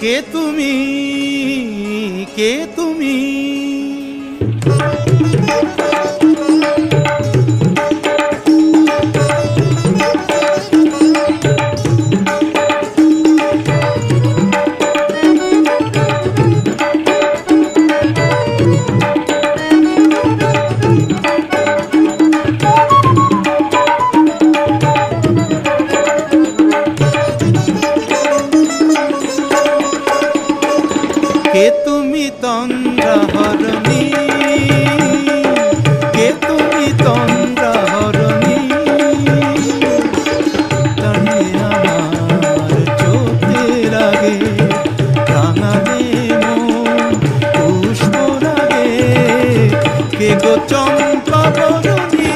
কে তুমি, কে তুমি? কে তুমি তন্দ্রাহরণী, কে তুমি তন্দ্রাহরণী? টানে আমার চোখের আগে রাঙানে মন পুষ্প রাগে। কে গো চম্পা বরণী,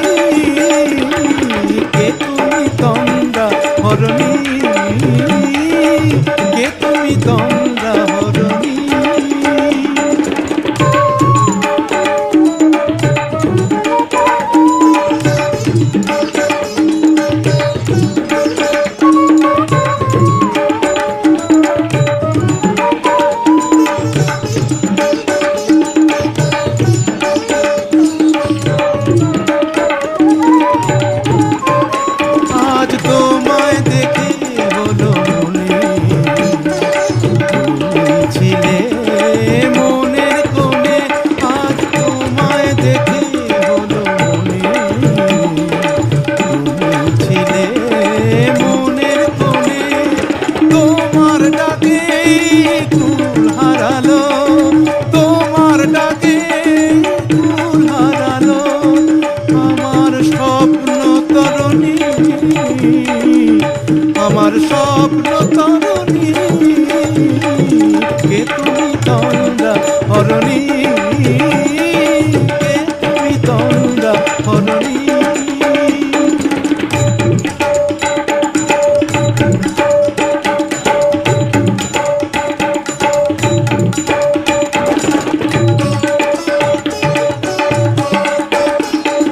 কে তুমি তন্দ্রাহরণী, কে তুমি তন্দ্রাহরণী? আজ তোমায় দেখে হলো মনে, তুমি ছিলে মনের কোণে। আজ তোমায় দেখে হলো মনে, তুমি ছিলে মনের কোণে। তোমার ডাকে কুল হারালো, তোমার ডাকে কুল হারালো আমার স্বপ্ন তরণী, আমার স্বপ্ন তরণী। কে তুমি তন্দ্রাহরণী, কে তুমি তন্দ্রাহরণী?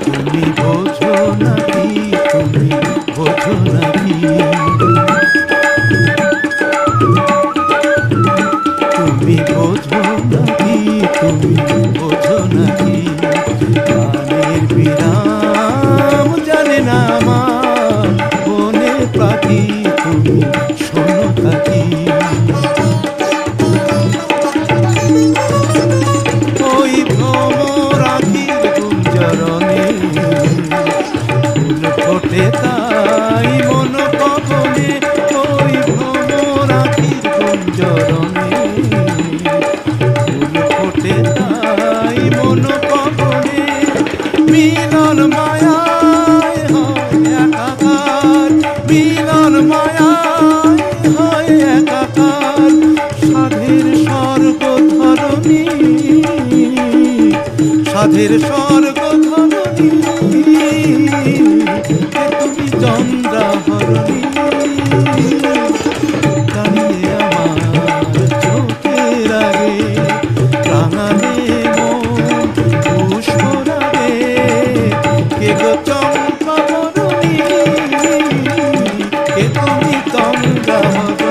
তুমি বোঝো নাকি, তুমি বোঝো নাকি? তুমি বোঝো নাকি, তুমি বোঝো নাকি? গানের বিরাম জানে না আমার বনে পাখি, তুমি শোনো থাকি। ওই ভ্রমর আখির গুঞ্জরণে ফুল ফোটে তাই মন পবনে। ওই ভ্রমর আখির গুঞ্জরণে ফুল ফোটে তাই মন পবনে। মিলন মায়ায় হয় একাকার, মিলন মায়ায় হয় একাকার। সাধের স্বর্গ ধরণী, সাধের স্বর্গ ধরণী। কে তুমি চন্দ্রাহরণী, দাঁড়িয়ে আমার চোখের আগে রাঙানে মন পুষ্প রাগে। কে গো চম্পা বরণী, কে তুমি তন্দ্রাহরণী?